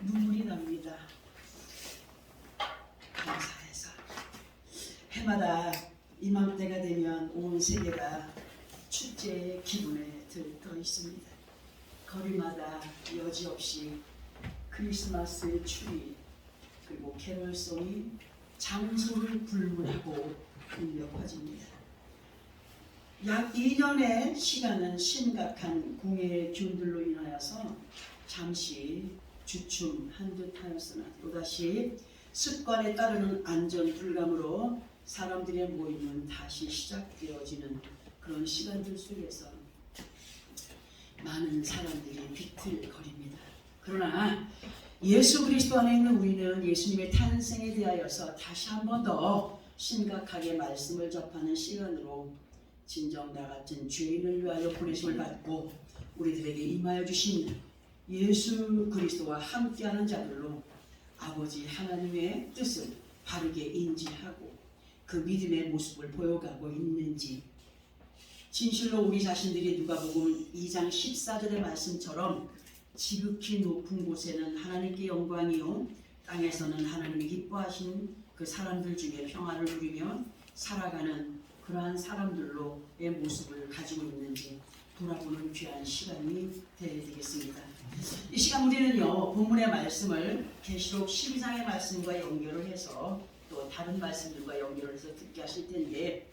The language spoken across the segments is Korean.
눈물이 납니다. 감사해서 해마다 이맘때가 되면 온 세계가 축제의 기분에 들떠 있습니다. 거리마다 여지없이 크리스마스의 추리 그리고 캐롤송이 장소를 불문하고 울려 퍼집니다. 약 2년의 시간은 심각한 공해의 균들로 인하여서 잠시 주춤한 듯하였으나 또다시 습관에 따르는 안전 불감으로 사람들의 모임은 다시 시작되어지는 그런 시간들 속에서 많은 사람들이 비틀거립니다. 그러나 예수 그리스도 안에 있는 우리는 예수님의 탄생에 대하여서 다시 한 번 더 심각하게 말씀을 접하는 시간으로 진정 나 같은 죄인을 위하여 보내심을 받고 우리들에게 임하여 주신 예수 그리스도와 함께하는 자들로 아버지 하나님의 뜻을 바르게 인지하고 그 믿음의 모습을 보여가고 있는지 진실로 우리 자신들이 누가복음 2장 14절의 말씀처럼 지극히 높은 곳에는 하나님께 영광이요 땅에서는 하나님이 기뻐하신 그 사람들 중에 평안을 누리며 살아가는 그러한 사람들로의 모습을 가지고 있는지 돌아보는 귀한 시간이 되겠습니다. 이 시간 우리는요 본문의 말씀을 계시록 12장의 말씀과 연결을 해서 또 다른 말씀들과 연결을 해서 듣게 하실 텐데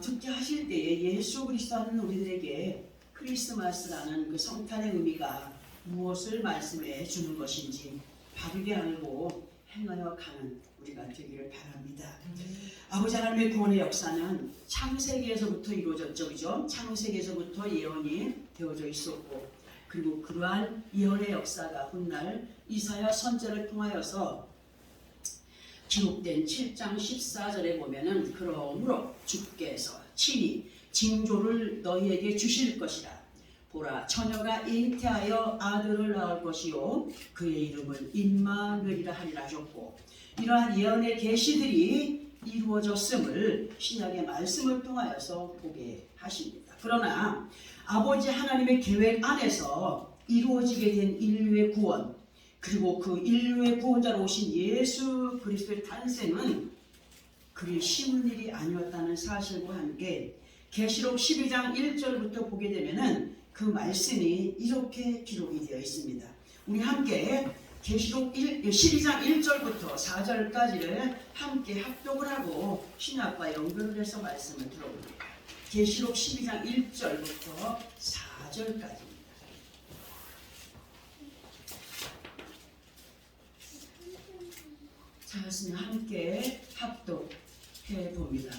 듣게 하실 때에 예수 그리스도 하는 우리들에게 크리스마스라는 그 성탄의 의미가 무엇을 말씀해 주는 것인지 바르게 알고 행하여 가는 우리가 되기를 바랍니다. 아버지 하나님의 구원의 역사는 창세기에서부터 이루어졌죠. 그죠? 창세기에서부터 예언이 되어져 있었고 그리고 그러한 예언의 역사가 훗날 이사야 선지자를 통하여서 기록된 7장 14절에 보면은 그러므로 주께서 친히 징조를 너희에게 주실 것이라. 보라 처녀가 잉태하여 아들을 낳을 것이요 그의 이름을 임마누엘이라 하리라 하셨고 이러한 예언의 계시들이 이루어졌음을 신약의 말씀을 통하여서 보게 하십니다. 그러나 아버지 하나님의 계획 안에서 이루어지게 된 인류의 구원 그리고 그 인류의 구원자로 오신 예수 그리스도의 탄생은 그리 쉬운 일이 아니었다는 사실과 함께 계시록 12장 1절부터 보게 되면은 그 말씀이 이렇게 기록이 되어 있습니다. 우리 함께 계시록 12장 1절부터 4절까지를 함께 합독을 하고 신약과 연결을 해서 말씀을 들어봅니다. 계시록 12장 1절부터 4절까지입니다. 자, 그렇습니다. 함께 합독해 봅니다.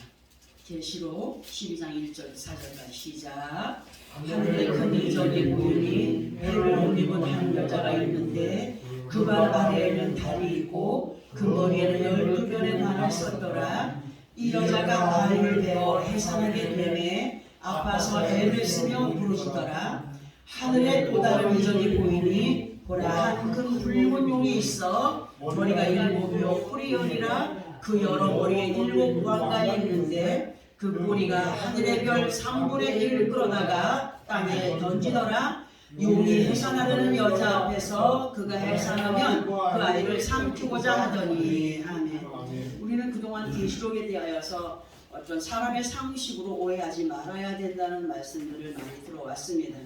계시록 12장 1절 4절까지 시작. 하늘에 큰 이적이 보이니 해를 옷 입은 한 여자가 있는데 그 발 아래에는 달이 있고 그 머리에는 12변의 관을 썼더라. 이 여자가 아이를 베어 해산하게 되매 아파서 애를 쓰며 부르짖더라. 하늘에 또 다른 이적이 보이니 보라 한 큰 붉은 용이 있어 머리가 7이요 뿔이 10이라. 그 여러 머리에 7 무한관이 있는데 그 꼬리가 하늘의 별 3분의 1을 끌어다가 땅에 던지더라. 용이 해산하려는 여자 앞에서 그가 해산하면 그 아이를 삼키고자 하더니. 아멘. 우리는 그동안 계시록에 대하여서 어떤 사람의 상식으로 오해하지 말아야 된다는 말씀들을 많이 들어왔습니다.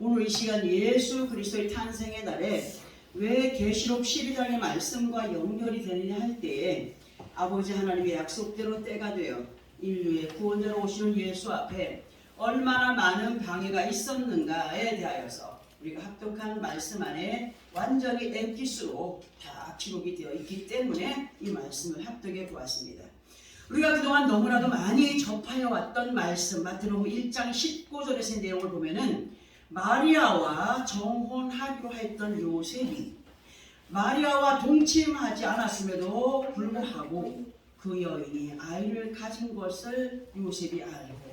오늘 이 시간 예수 그리스도의 탄생의 날에 왜 계시록 12장의 말씀과 연결이 되느냐 할 때에 아버지 하나님의 약속대로 때가 되어 인류의 구원자로 오시는 예수 앞에 얼마나 많은 방해가 있었는가에 대하여서 우리가 합독한 말씀 안에 완전히 엠피스로 다 기록이 되어 있기 때문에 이 말씀을 합독해 보았습니다. 우리가 그동안 너무나도 많이 접하여 왔던 말씀 마태복음 1장 19절에서의 내용을 보면은 마리아와 정혼하기로 했던 요셉이 마리아와 동침하지 않았음에도 불구하고 그 여인이 아이를 가진 것을 요셉이 알고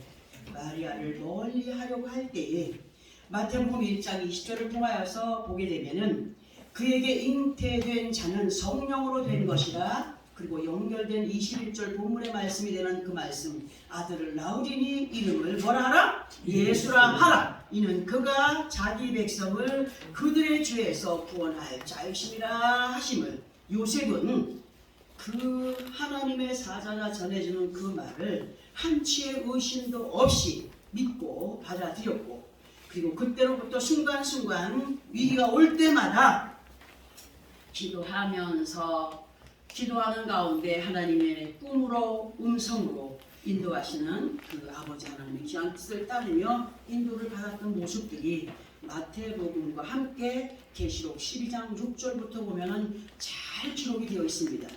마리아를 멀리 하려고 할 때에 마태복음 1장 20절을 통하여서 보게 되면은 그에게 잉태된 자는 성령으로 된 것이라. 그리고 연결된 21절 본문의 말씀이 되는 그 말씀 아들을 낳으리니 이름을 뭐라 하라? 예수라 하라. 이는 그가 자기 백성을 그들의 죄에서 구원할 자유심이라 하심을. 요셉은 그 하나님의 사자가 전해주는 그 말을 한치의 의심도 없이 믿고 받아들였고, 그리고 그때로부터 순간순간 위기가 올 때마다 기도하는 가운데 하나님의 꿈으로 음성으로 인도하시는 그 아버지 하나님의 귀한 뜻을 따르며 인도를 받았던 모습들이 마태복음과 함께 계시록 12장 6절부터 보면은 잘 기록이 되어 있습니다.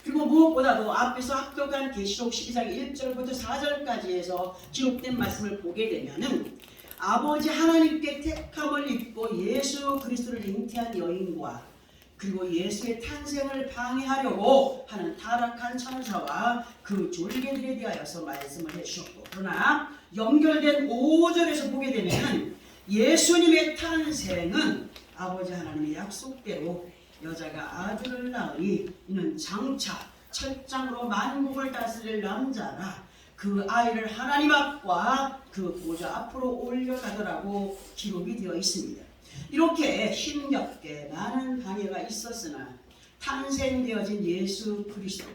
그리고 무엇보다도 앞에서 합격한 계시록 12장 1절부터 4절까지 해서 기록된 말씀을 보게 되면은 아버지 하나님께 택함을 입고 예수 그리스도를 잉태한 여인과 그리고 예수의 탄생을 방해하려고 하는 타락한 천사와 그 졸개들에 대하여서 말씀을 해주셨고, 그러나 연결된 5절에서 보게 되면 예수님의 탄생은 아버지 하나님의 약속대로 여자가 아들을 낳으니 이는 장차 철장으로 만국을 다스릴 남자라 그 아이를 하나님 앞과 그 보좌 앞으로 올려가더라고 기록이 되어 있습니다. 이렇게 힘겹게 많은 방해가 있었으나 탄생되어진 예수 그리스도,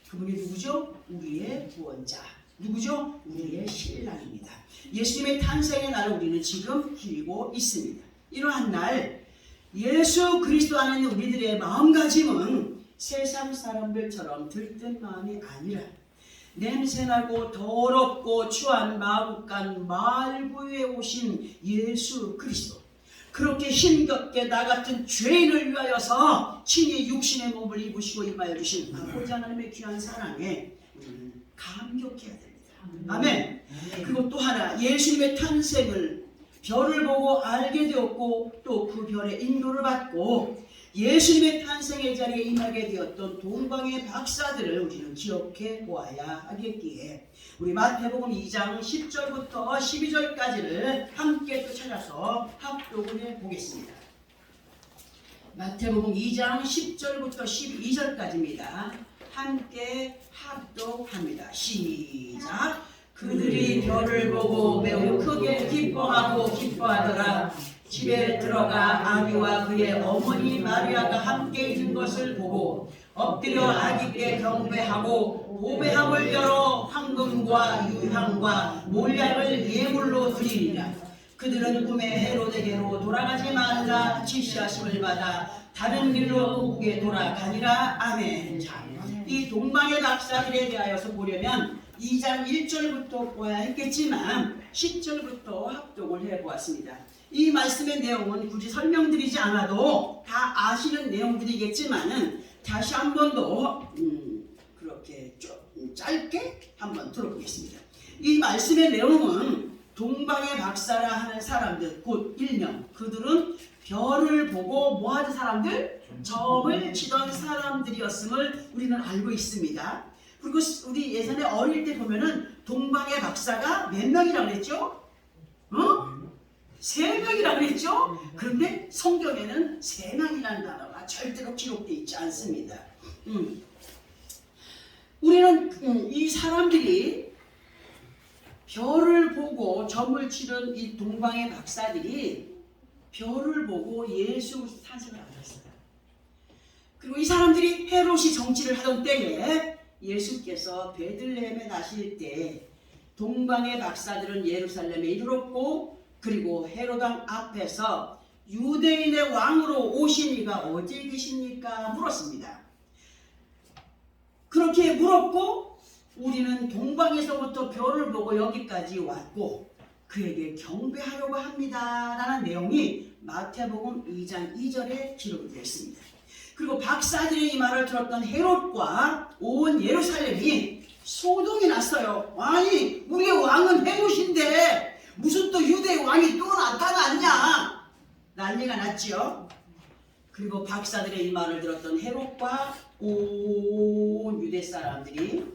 그분이 누구죠? 우리의 구원자. 누구죠? 우리의 신랑입니다. 예수님의 탄생의 날을 우리는 지금 기리고 있습니다. 이러한 날 예수 그리스도 안에 있는 우리들의 마음가짐은 세상 사람들처럼 들뜬 마음이 아니라 냄새나고 더럽고 추한 마국간 말구에 오신 예수 그리스도, 그렇게 힘겹게 나 같은 죄인을 위하여서 친히 육신의 몸을 입으시고 임하여 주신 아버지 하나님의 귀한 사랑에 우리는 감격해야 됩니다. 아멘. 그리고 또 하나, 예수님의 탄생을 별을 보고 알게 되었고 또 그 별의 인도를 받고 예수님의 탄생의 자리에 임하게 되었던 동방의 박사들을 우리는 기억해 보아야 하겠기에 우리 마태복음 2장 10절부터 12절까지를 함께 또 찾아서 합독을 해보겠습니다. 마태복음 2장 10절부터 12절까지입니다. 함께 합독합니다. 시작. 그들이 별을 보고 매우 크게 기뻐하더라. 집에 들어가 아기와 그의 어머니 마리아가 함께 있는 것을 보고 엎드려 아기께 경배하고 보배함을 열어 황금과 유향과 몰약을 예물로 드리니라. 그들은 꿈에 헤로데게로 돌아가지 말라 지시하심을 받아 다른 길로 북에 돌아가니라. 아멘. 자, 이 동방의 박사들에 대하여서 보려면 2장 1절부터 보아야 했겠지만 10절부터 합독을 해보았습니다. 이 말씀의 내용은 굳이 설명드리지 않아도 다 아시는 내용들이겠지만은 다시 한 번 더 그렇게 좀 짧게 한번 들어보겠습니다. 이 말씀의 내용은 동방의 박사라 하는 사람들, 곧 일명 그들은 별을 보고 뭐하는 사람들? 점을 치던 사람들이었음을 우리는 알고 있습니다. 그리고 우리 예전에 어릴 때 보면은 동방의 박사가 몇 명이라고 그랬죠? 3명이라고 그랬죠? 그런데 성경에는 3명이라는 단어가 절대로 기록되어 있지 않습니다. 우리는 이 사람들이 별을 보고 점을 치는 이 동방의 박사들이 별을 보고 예수 탄생을 알았어요. 그리고 이 사람들이 헤롯이 정치를 하던 때에 예수께서 베들레헴에 나실 때 동방의 박사들은 예루살렘에 이르렀고, 그리고 헤롯왕 앞에서 유대인의 왕으로 오신 이가 어디 계십니까? 물었습니다. 그렇게 물었고 우리는 동방에서부터 별을 보고 여기까지 왔고 그에게 경배하려고 합니다 라는 내용이 마태복음 2장 2절에 기록이 되어 있습니다. 그리고 박사들의 이 말을 들었던 헤롯과 온 예루살렘이 소동이 났어요. 아니, 우리의 왕은 헤롯인데 무슨 또 유대의 왕이 또 나타났냐? 난리가 났지요. 그리고 박사들의 이 말을 들었던 헤롯과 온 유대 사람들이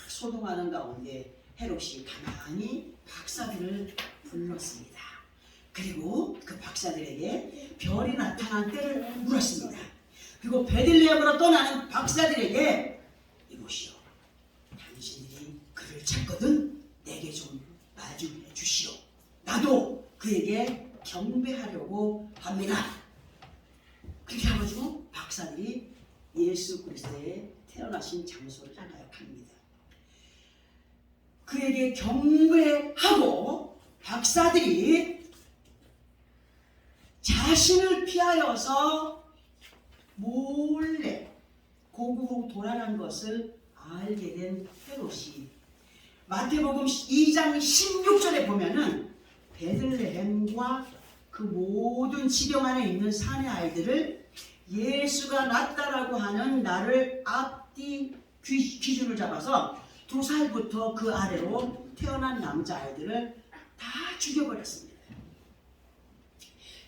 소동하는 가운데 헤롯이 가만히 박사들을 불렀습니다. 그리고 그 박사들에게 별이 나타난 때를 물었습니다. 그리고 베들레헴으로 떠나는 박사들에게 이보시오, 당신들이 그를 찾거든 내게 좀 마주해 주시오. 나 나도 그에게 경배하려고 합니다. 그렇게 해가지고 박사들이 예수 그리스도의 태어나신 장소를 가역합니다. 그에게 경배하고 박사들이 자신을 피하여서 몰래 고국으로 돌아간 것을 알게 된 헤롯이 마태복음 2장 16절에 보면은 베들레헴과 그 모든 지경 안에 있는 산의 아이들을 예수가 낳았다라고 하는 날을 앞뒤 기준을 잡아서 2살부터 그 아래로 태어난 남자아이들을 다 죽여버렸습니다.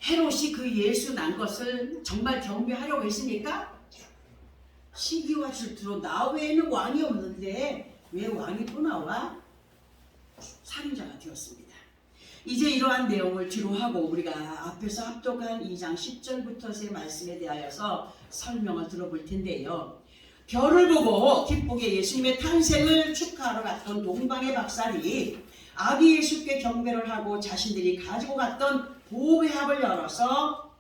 헤롯이 그 예수 난 것을 정말 경배하려고 했으니까 시기와 질투로 나 외에는 왕이 없는데 왜 왕이 또 나와? 살인자가 되었습니다. 이제 이러한 내용을 뒤로 하고 우리가 앞에서 합독한 2장 10절부터의 말씀에 대하여서 설명을 들어볼 텐데요. 별을 보고 기쁘게 예수님의 탄생을 축하하러 갔던 동방의 박사들이 아기 예수께 경배를 하고 자신들이 가지고 갔던 보배합을 열어서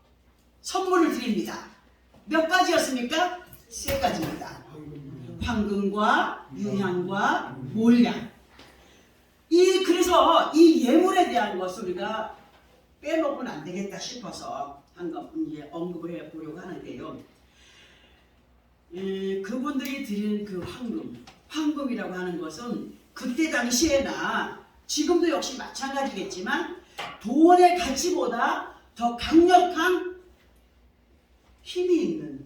선물을 드립니다. 몇 가지였습니까? 3가지입니다. 황금과 유향과 몰량. 그래서 이 예물에 대한 것을 우리가 빼먹으면 안 되겠다 싶어서 한번 이제 언급을 해보려고 하는데요. 그분들이 드리는 그 황금이라고 하는 것은 그때 당시에나 지금도 역시 마찬가지겠지만 돈의 가치보다 더 강력한 힘이 있는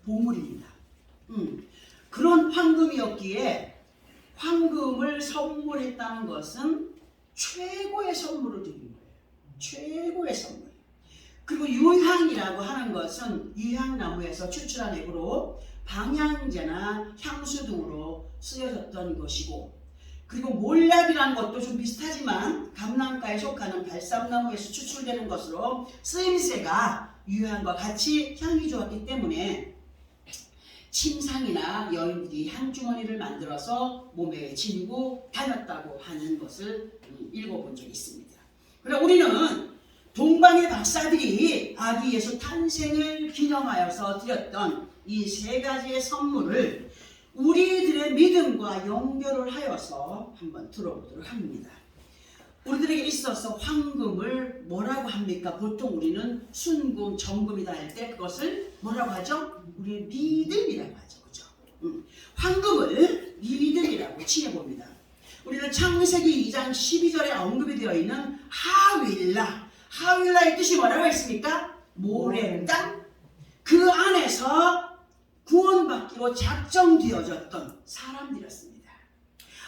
보물입니다. 그런 황금이었기에 황금을 선물했다는 것은 최고의 선물을 드린 거예요. 최고의 선물. 그리고 유향이라고 하는 것은 유향나무에서 추출한 액으로 방향제나 향수 등으로 쓰여졌던 것이고, 그리고 몰약이라는 것도 좀 비슷하지만 감람가에 속하는 발삼나무에서 추출되는 것으로 쓰임새가 유향과 같이 향이 좋았기 때문에 침상이나 여인들이 향주머니를 만들어서 몸에 지니고 다녔다고 하는 것을 읽어본 적이 있습니다. 그러나 우리는 동방의 박사들이 아기 예수 탄생을 기념하여서 드렸던 이 3가지의 선물을 우리들의 믿음과 연결을 하여서 한번 들어보도록 합니다. 우리들에게 있어서 황금을 뭐라고 합니까? 보통 우리는 순금, 정금이다 할 때 그것을 뭐라고 하죠? 우리의 믿음이라고 하죠. 그죠? 황금을 믿음이라고 칭해봅니다. 우리는 창세기 2장 12절에 언급이 되어 있는 하윌라의 뜻이 뭐라고 했습니까? 모래 땅. 그 안에서 구원받기로 작정되어졌던 사람들이었습니다.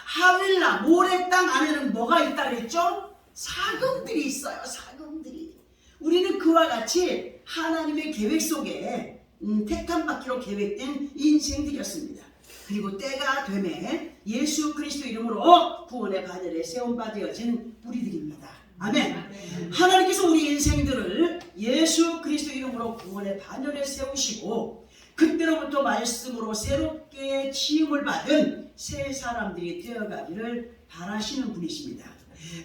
하윌라, 모래 땅 안에는 뭐가 있다 그랬죠? 사금들이 있어요. 사금들이. 우리는 그와 같이 하나님의 계획 속에 택함 받기로 계획된 인생들이었습니다. 그리고 때가 되매 예수 그리스도 이름으로 구원의 바늘에 세움바 되어진 우리들입니다. 아멘. 하나님께서 우리 인생들을 예수 그리스도 이름으로 구원의 바늘에 세우시고 그때로부터 말씀으로 새롭게 지음을 받은 새 사람들이 되어가기를 바라시는 분이십니다.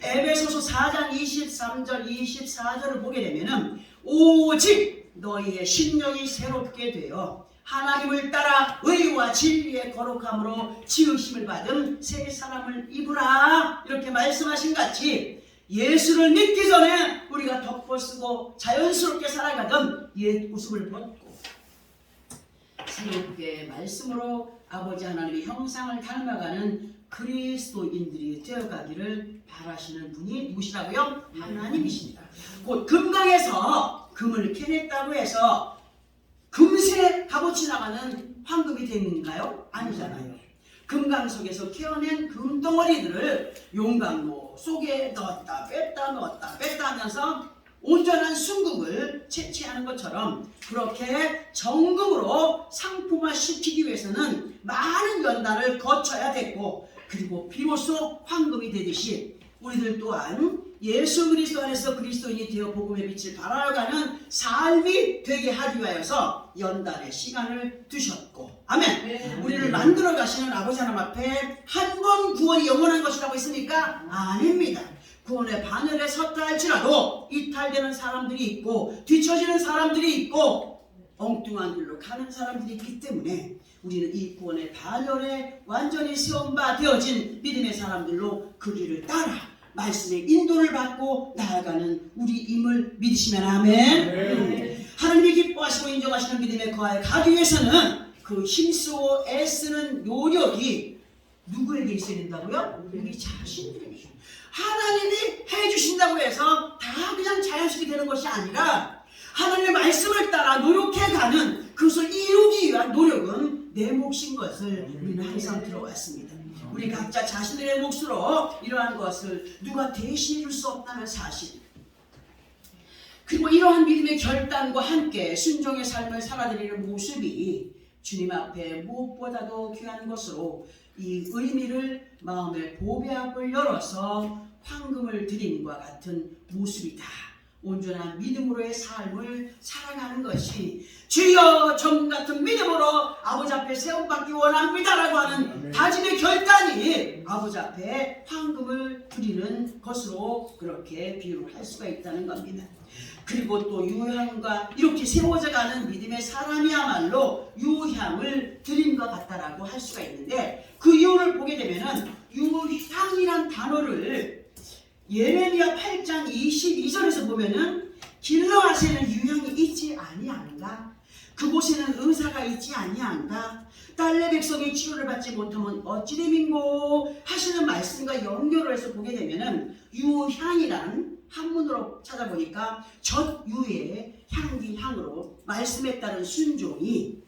에베소서 4장 23절 24절을 보게 되면은 오직 너희의 심령이 새롭게 되어 하나님을 따라 의와 진리의 거룩함으로 지으심을 받은 새 사람을 입으라 이렇게 말씀하신 같이 예수를 믿기 전에 우리가 덮어쓰고 자연스럽게 살아가던 옛 모습을 벗고 새롭게 말씀으로 아버지 하나님의 형상을 닮아가는 그리스도인들이 되어가기를 바라시는 분이 누구시라고요? 하나님이십니다. 곧 금강에서 금을 캐냈다고 해서 금세 값어치 나가는 황금이 되는가요? 아니잖아요. 금강 속에서 캐어낸 금덩어리들을 용광로 속에 넣었다 뺐다 하면서 온전한 순금을 채취하는 것처럼 그렇게 정금으로 상품화시키기 위해서는 많은 연단을 거쳐야 됐고, 그리고 비로소 황금이 되듯이 우리들 또한 예수 그리스도 안에서 그리스도인이 되어 복음의 빛을 발하여가는 삶이 되게 하기 위하여서 연단의 시간을 두셨고, 아멘. 우리를 만들어 가시는 아버지 하나님 앞에 한 번 구원이 영원한 것이라고 했습니까? 아닙니다. 구원의 반열에 섰다 할지라도 이탈되는 사람들이 있고 뒤처지는 사람들이 있고 엉뚱한 길로 가는 사람들이 있기 때문에 우리는 이 구원의 반열에 완전히 세운 바 되어진 믿음의 사람들로 그 길을 따라 말씀의 인도를 받고 나아가는 우리임을 믿으시면 아멘. 하나님이 기뻐하시고 인정하시는 믿음의 거하에 가기 위해서는 그 힘쓰고 애쓰는 노력이 누구에게 있어야 된다고요? 우리 자신들에게. 하나님이 해주신다고 해서 다 그냥 자연스럽게 되는 것이 아니라 하나님의 말씀을 따라 노력해가는 그것을 이루기 위한 노력은 내 몫인 것을 우리는 항상 들어왔습니다. 우리 각자 자신들의 몫으로 이러한 것을 누가 대신해 줄 수 없다는 사실, 그리고 이러한 믿음의 결단과 함께 순종의 삶을 살아드리는 모습이 주님 앞에 무엇보다도 귀한 것으로 이 의미를 마음의 보배 앞을 열어서 황금을 드림과 같은 모습이다. 온전한 믿음으로의 삶을 살아가는 것이 주여 점 같은 믿음으로 아버지 앞에 세움받기 원합니다라고 하는 다짐의 결단이 아버지 앞에 황금을 드리는 것으로 그렇게 비유를 할 수가 있다는 겁니다. 그리고 또 유향과 이렇게 세워져 가는 믿음의 사람이야말로 유향을 드림과 같다라고 할 수가 있는데, 그 이유를 보게 되면은 유향이란 단어를 예레미야 8장 22절에서 보면은 길르앗에는 유향이 있지 아니한가, 그곳에는 의사가 있지 아니한가, 딸내 백성이 치료를 받지 못하면 어찌 됨인고 하시는 말씀과 연결을 해서 보게 되면은 유향이란 한문으로 찾아보니까 젖유의 향기향으로 말씀에 따른 순종이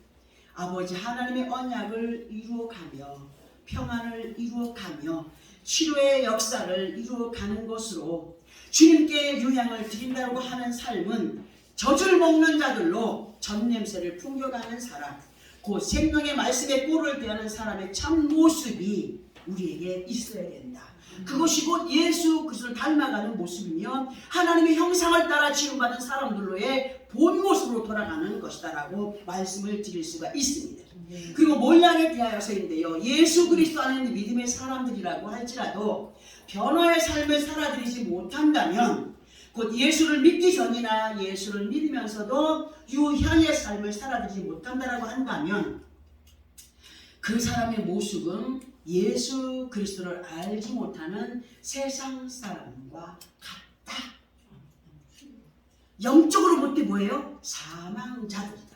아버지 하나님의 언약을 이루어가며 평안을 이루어가며 치료의 역사를 이루어가는 것으로 주님께 유향을 드린다고 하는 삶은 젖을 먹는 자들로 젖냄새를 풍겨가는 사람, 곧 생명의 말씀에 꼴을 대하는 사람의 참 모습이 우리에게 있어야 된다. 그것이 곧 예수 그리스도를 닮아가는 모습이며 하나님의 형상을 따라 지음받은 사람들로의 본 모습으로 돌아가는 것이다라고 말씀을 드릴 수가 있습니다. 그리고 몰락에 대하여서인데요, 예수 그리스도 안에 있는 믿음의 사람들이라고 할지라도 변화의 삶을 살아들이지 못한다면, 곧 예수를 믿기 전이나 예수를 믿으면서도 유향의 삶을 살아들이지 못한다라고 한다면 그 사람의 모습은 예수 그리스도를 알지 못하는 세상 사람과 같다. 영적으로 볼 때 뭐예요? 사망자들이다.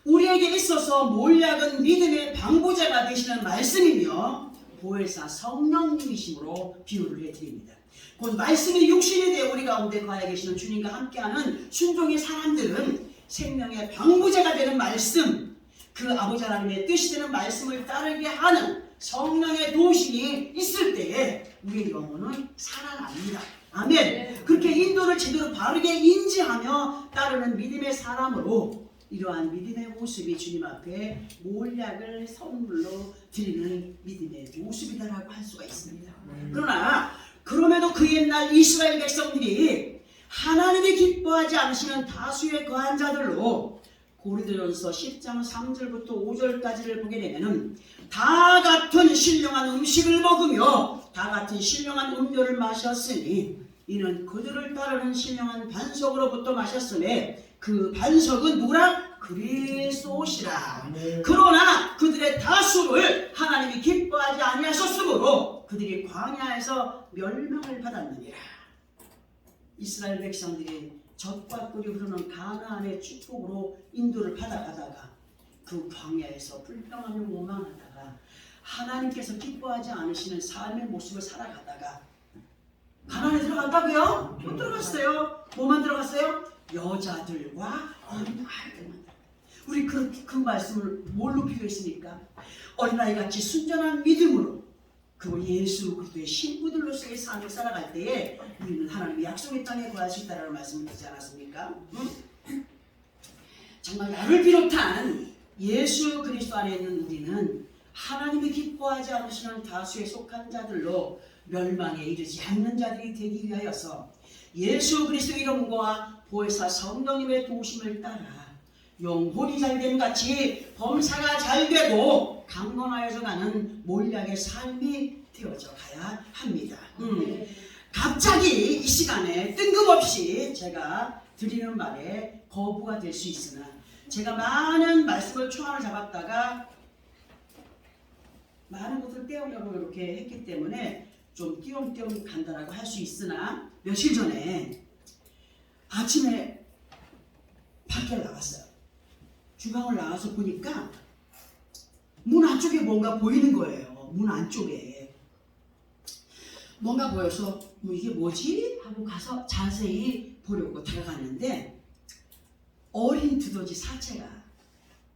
우리에게 있어서 몰약은 믿음의 방부제가 되시는 말씀이며 보혜사 성령님이심으로 비유를 해드립니다. 곧 말씀이 육신이 되어 우리 가운데 거하여 계시는 주님과 함께하는 순종의 사람들은 생명의 방부제가 되는 말씀, 그 아버지 하나님의 뜻이 되는 말씀을 따르게 하는 성령의 도우심이 있을 때에 우리의 영혼은 살아납니다. 아멘. 그렇게 인도를 제대로 바르게 인지하며 따르는 믿음의 사람으로 이러한 믿음의 모습이 주님 앞에 몰약을 선물로 드리는 믿음의 모습이다라고 할 수가 있습니다. 그러나 그럼에도 그 옛날 이스라엘 백성들이 하나님이 기뻐하지 않으시는 다수의 거한 자들로 고린도전서 10장 3절부터 5절까지를 보게 되면은 다 같은 신령한 음식을 먹으며 다 같은 신령한 음료를 마셨으니 이는 그들을 따르는 신령한 반석으로부터 마셨으니 그 반석은 누구라? 그리스도시라. 그러나 그들의 다수를 하나님이 기뻐하지 아니하셨으므로 그들이 광야에서 멸망을 받았느니라. 이스라엘 백성들이 젖과 꿀이 흐르는 가나안의 축복으로 인도를 받아가다가 그 광야에서 불평하며 원망하다가 하나님께서 기뻐하지 않으시는 삶의 모습을 살아가다가 가나안에 들어갔다고요? 못 들어갔어요. 뭐만 들어갔어요? 여자들과 어린아이들만. 우리 그 말씀을 뭘로 비교했습니까? 어린아이같이 순전한 믿음으로 그 예수 그리스도의 신부들로서의 삶을 살아갈 때에 우리는 하나님의 약속의 땅에 거할 수 있다는 말씀을 드리지 않았습니까? 정말 나를 비롯한 예수 그리스도 안에 있는 우리는 하나님이 기뻐하지 않으시는 다수에 속한 자들로 멸망에 이르지 않는 자들이 되기 위하여서 예수 그리스도 이름과 보혜사 성령님의 도우심을 따라 영혼이 잘됨 같이 범사가 잘되고 강건하여져 가는 몰약의 삶이 되어져 가야 합니다. 갑자기 이 시간에 뜬금없이 제가 드리는 말에 거부가 될 수 있으나 제가 많은 말씀을 초안을 잡았다가 많은 것을 떼우려고 이렇게 했기 때문에 좀 띄엄띄엄 간다라고 할 수 있으나 며칠 전에 아침에 밖에 나갔어요. 주방을 나가서 보니까 문 안쪽에 뭔가 보이는 거예요. 문 안쪽에 뭔가 보여서 뭐 이게 뭐지? 하고 가서 자세히 보려고 다가갔는데 어린 두더지 사체가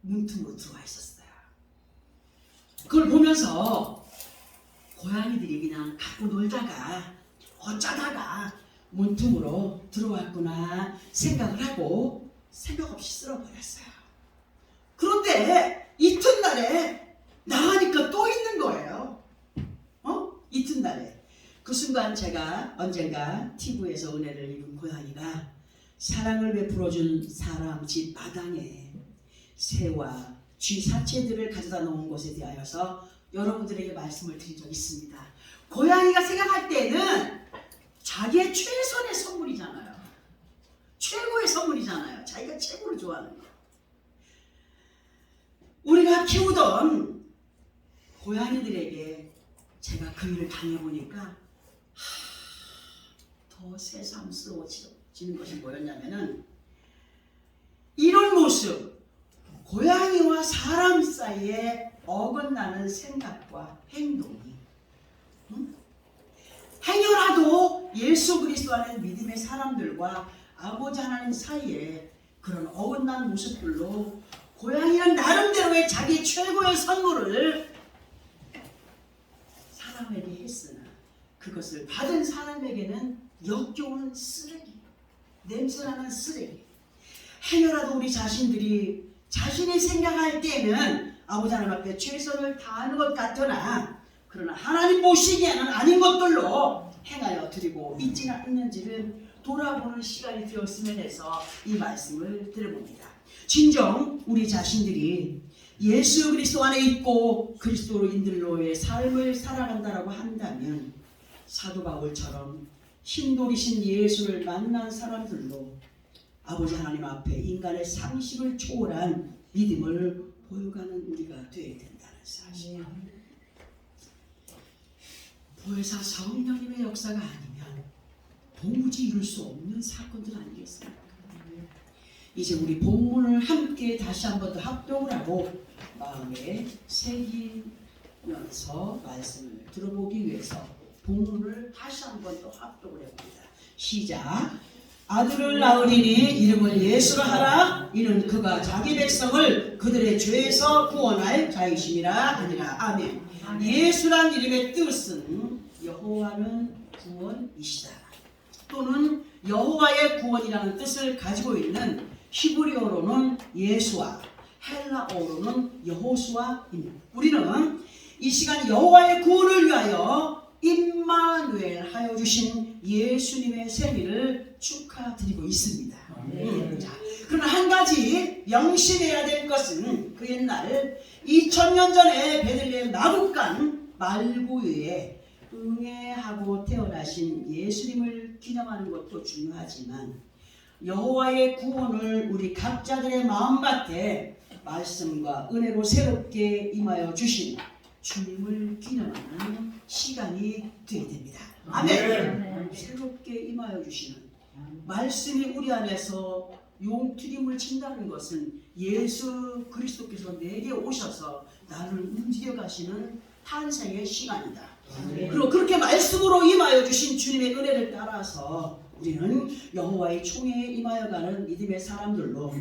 문틈으로 들어와 있었어요. 그걸 보면서 고양이들이 그냥 갖고 놀다가 어쩌다가 문틈으로 들어왔구나 생각을 하고 생각 없이 쓸어버렸어요. 그런데 이튿날에 나가니까 또 있는 거예요. 이튿날에. 그 순간 제가 언젠가 TV에서 은혜를 입은 고양이가 사랑을 베풀어준 사람 집 마당에 새와 쥐 사체들을 가져다 놓은 것에 대하여서 여러분들에게 말씀을 드린 적이 있습니다. 고양이가 생각할 때는 자기의 최선의 선물이잖아요. 최고의 선물이잖아요. 자기가 최고를 좋아하는 거. 우리가 키우던 고양이들에게 제가 그 일을 당해보니까 더 새삼스러워지는 것이 뭐였냐면은 이런 모습, 고양이와 사람 사이에 어긋나는 생각과 행동이 행여라도 예수 그리스도 안에 믿음의 사람들과 아버지 하나님 사이에 그런 어긋난 모습들로 고양이는 나름대로의 자기 최고의 선물을 사람에게 했으나 그것을 받은 사람에게는 역겨운 쓰레기, 냄새나는 쓰레기. 행여라도 우리 자신들이 자신이 생각할 때는 아버지 하나님 앞에 최선을 다하는 것 같으나 그러나 하나님 보시기에는 아닌 것들로 행하여 드리고 있지는 않는지를 돌아보는 시간이 되었으면 해서 이 말씀을 드려봅니다. 진정 우리 자신들이 예수 그리스도 안에 있고 그리스도인들로의 삶을 살아간다라고 한다면 사도 바울처럼 흰돌이신 예수를 만난 사람들로 아버지 하나님 앞에 인간의 상식을 초월한 믿음을 보여가는 우리가 되어야 된다는 사실. 보혜사 성령님의 역사가 아니면 도무지 이룰 수 없는 사건들 아니겠습니까? 이제 우리 본문을 함께 다시 한 번 더 합독을 하고 마음에 새기면서 말씀을 들어보기 위해서 본문을 다시 한 번 더 합독을 해봅니다. 시작. 아들을 낳으리니 이름을 예수라 하라. 이는 그가 자기 백성을 그들의 죄에서 구원할 자이심이라 하니라. 아멘. 예수란 이름의 뜻은 여호와는 구원이시다 또는 여호와의 구원이라는 뜻을 가지고 있는 히브리어로는 예수와 헬라어로는 여호수아입니다. 우리는 이 시간 여호와의 구원을 위하여 임마누엘 하여 주신 예수님의 생일을 축하드리고 있습니다. 자, 그러나 한 가지 명심해야 될 것은 그 옛날 2000년 전에 베들레헴 나북간 말구유에 응애하고 태어나신 예수님을 기념하는 것도 중요하지만 여호와의 구원을 우리 각자들의 마음밭에 말씀과 은혜로 새롭게 임하여 주신 주님을 기념하는 시간이 되어야 됩니다. 아멘. 새롭게 임하여 주시는 말씀이 우리 안에서 용트림을 친다는 것은 예수 그리스도께서 내게 오셔서 나를 움직여 가시는 탄생의 시간이다. 그리고 그렇게 말씀으로 임하여 주신 주님의 은혜를 따라서 우리는 여호와의 총회에 임하여 가는 믿음의 사람들로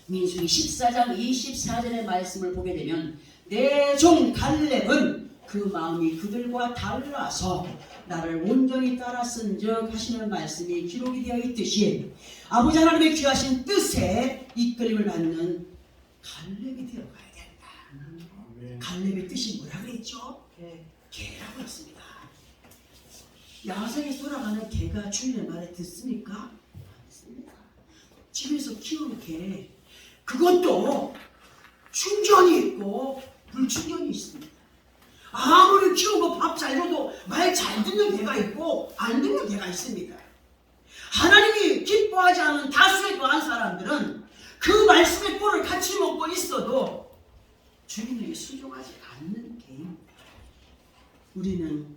민수기 14장 24절의 말씀을 보게 되면 내 종 갈렙은 그 마음이 그들과 달라서 나를 온전히 따랐은즉 하시는 말씀이 기록이 되어 있듯이 아버지 하나님의 귀하신 뜻에 이끌림을 받는 갈렙이 되어가야 된다. 갈렙의 뜻이 뭐라 그랬죠? 개라고 했습니다. 야생에 돌아가는 개가 주인의 말에 듣습니까? 안 듣습니다. 집에서 키우는 개, 그것도 충전이 있고 불충전이 있습니다. 아무리 키우고 밥 잘 줘도 말 잘 듣는 개가 있고 안 듣는 개가 있습니다. 하나님이 기뻐하지 않은 다수의 또한 사람들은 그 말씀의 꼴을 같이 먹고 있어도 주님에게 순종하지 않는 개입니다. 우리는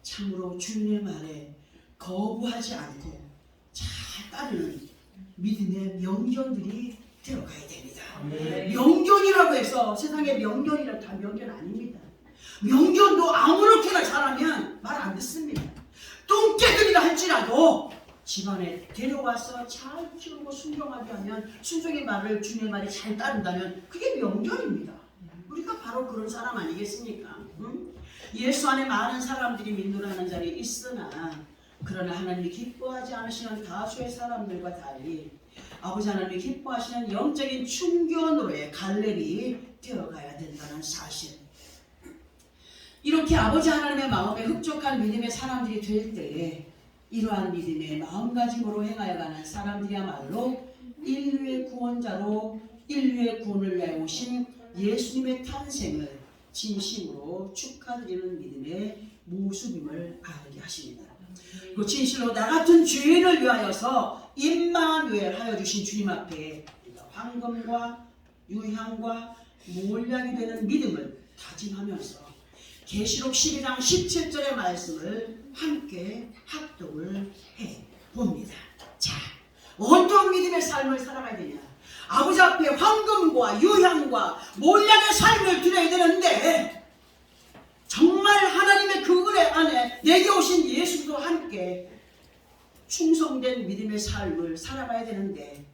참으로 주님의 말에 거부하지 않고 잘 따르는 믿음의 명견들이 되어가야 됩니다. 명견이라고 해서 세상에 명견이라고 다 명견 아닙니다. 명견도 아무렇게나 잘하면 말 안 듣습니다. 똥개들이라 할지라도 집안에 데려와서 잘 키우고 순종하게 하면 순종의 말을 주님의 말이 잘 따른다면 그게 명견입니다. 우리가 바로 그런 사람 아니겠습니까? 응? 예수 안에 많은 사람들이 민도라는 자리에 있으나 그러나 하나님이 기뻐하지 않으시는 다수의 사람들과 달리 아버지 하나님이 기뻐하시는 영적인 충견으로의 갈렙이 되어가야 된다는 사실. 이렇게 아버지 하나님의 마음에 흡족한 믿음의 사람들이 될 때에 이러한 믿음의 마음가짐으로 행하여가는 사람들이야말로 인류의 구원자로 인류의 구원을 위하여 오신 예수님의 탄생을 진심으로 축하드리는 믿음의 모습임을 알게 하십니다. 그 진실로 나 같은 죄인을 위하여서 임마누엘 하여 주신 주님 앞에 황금과 유향과 몰약이 되는 믿음을 다짐하면서 계시록 12장 17절의 말씀을 함께 합독을 해봅니다. 자, 어떤 믿음의 삶을 살아가야 되냐? 아버지 앞에 황금과 유향과 몰약의 삶을 드려야 되는데 정말 하나님의 그 은혜 안에 내게 오신 예수도 함께 충성된 믿음의 삶을 살아가야 되는데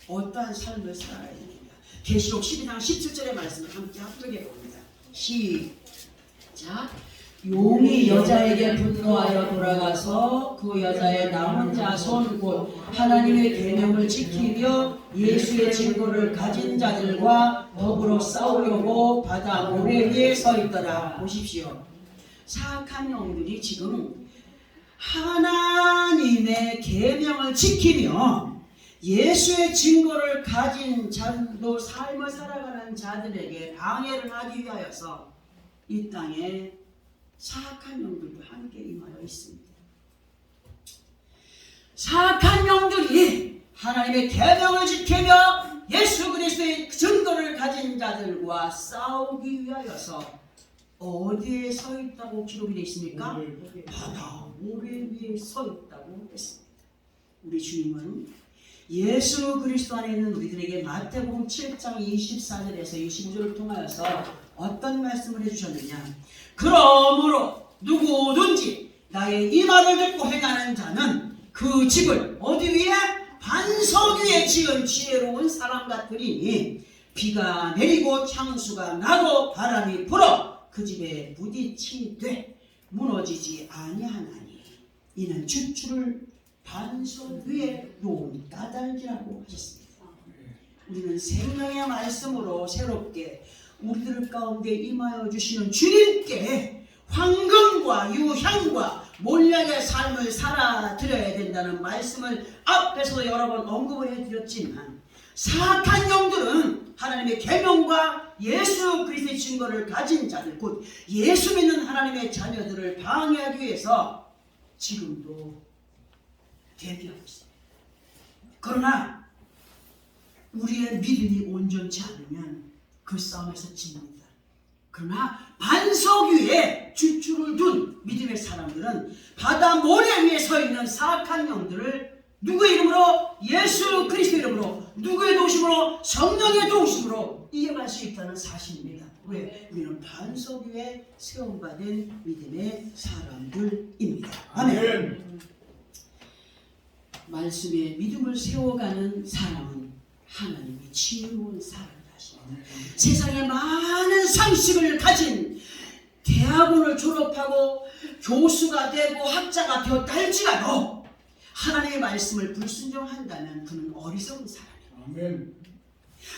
어떠한 삶을 살아가야 되느냐? 계시록 12장 17절의 말씀을 함께 합독해 봅니다. 시작. 용이 여자에게 분노하여 돌아가서 그 여자의 남은 자손 곧 하나님의 계명을 지키며 예수의 증거를 가진 자들과 더불어 싸우려고 바다 모래 위에 서 있더라. 보십시오. 사악한 영들이 지금 하나님의 계명을 지키며 예수의 증거를 가진 자들도 삶을 살아가는 자들에게 방해를 하기 위하여서 이 땅에 사악한 영들도 함께 임하여 있습니다. 사악한 영들이 하나님의 계명을 지키며 예수 그리스도의 증거를 가진 자들과 싸우기 위하여서 어디에 서 있다고 기록이 되어 있습니까? 바다 모래 위에 서 있다고 했습니다. 우리 주님은 예수 그리스도 안에 있는 우리들에게 마태복음 7장 24절에서 25절을 통하여서 어떤 말씀을 해주셨느냐? 그러므로 누구든지 나의 이 말을 듣고 행하는 자는 그 집을 어디 위에? 반석 위에 지은 지혜로운 사람 같으리니 비가 내리고 창수가 나고 바람이 불어 그 집에 부딪히되 무너지지 아니하나니 이는 주추를 반석 위에 놓은 까닭이라고 하셨습니다. 우리는 생명의 말씀으로 새롭게 우리들 가운데 임하여 주시는 주님께 황금과 유향과 몰약의 삶을 살아드려야 된다는 말씀을 앞에서 여러 번 언급을 해드렸지만 사악한 영들은 하나님의 계명과 예수 그리스도의 증거를 가진 자들 곧 예수 믿는 하나님의 자녀들을 방해하기 위해서 지금도 대비하고 있습니다. 그러나 우리의 믿음이 온전치 않으면 그 싸움에서 집니다. 그러나 반석 위에 주추를 둔 믿음의 사람들은 바다 모래 위에 서 있는 사악한 영들을 누구의 이름으로? 예수 그리스도 이름으로 누구의 도우심으로? 성령의 도우심으로 이겨갈 수 있다는 사실입니다. 왜? 우리는 반석 위에 세움받은 믿음의 사람들입니다. 아멘. 말씀에 믿음을 세워가는 사람은 하나님이 지혜로운 사람이다. 세상에 많은 상식을 가진 대학원을 졸업하고 교수가 되고 학자가 되었다 할지라도 하나님의 말씀을 불순종한다면 그는 어리석은 사람이에요.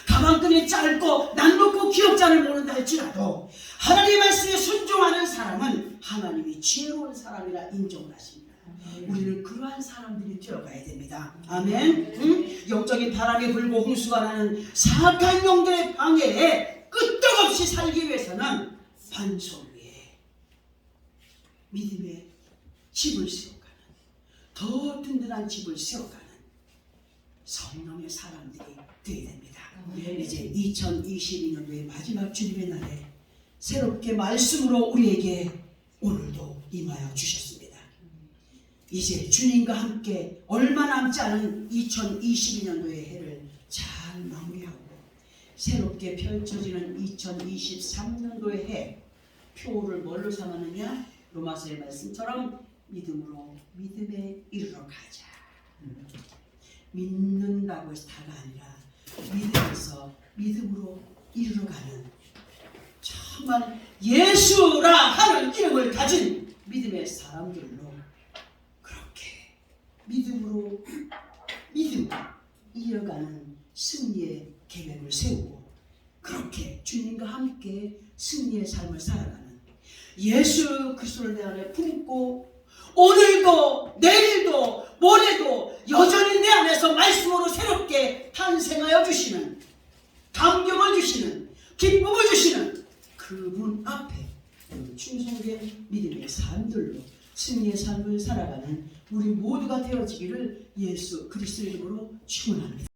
가방끈이 짧고 낭독고 기억자를 모른다 할지라도 하나님의 말씀에 순종하는 사람은 하나님이 지혜로운 사람이라 인정을 하십니다. 우리는 그러한 사람들이 되어가야 됩니다. 아멘. 영적인 바람이 불고 홍수가 나는 사악한 영들의 방해에 끄떡없이 살기 위해서는 반석 위에 믿음의 집을 세워가는, 더 든든한 집을 세워가는 성령의 사람들이 되어야 됩니다. 이제 2022년도의 마지막 주님의 날에 새롭게 말씀으로 우리에게 오늘도 임하여 주셨습니다. 이제 주님과 함께 얼마 남지 않은 2022년도의 해를 잘 마무리하고 새롭게 펼쳐지는 2023년도의 해, 표를 뭘로 삼았느냐? 로마서의 말씀처럼 믿음으로 믿음에 이르러 가자. 믿는다고 해서 다가 아니라 믿음에서 믿음으로 이르러 가는, 정말 예수라 하는 이름을 가진 믿음의 사람들로 그렇게 믿음으로 이어가는 승리의 계획을 세우고, 그렇게 주님과 함께 승리의 삶을 살아가는, 예수 그리스도를 내 안에 품고 오늘도 내일도 모레도 여전히 내 안에서 말씀으로 새롭게 탄생하여 주시는, 감격을 주시는, 기쁨을 주시는 그분 앞에 충성된 믿음의 삶들로 승리의 삶을 살아가는 우리 모두가 되어지기를 예수 그리스도 이름으로 축원합니다.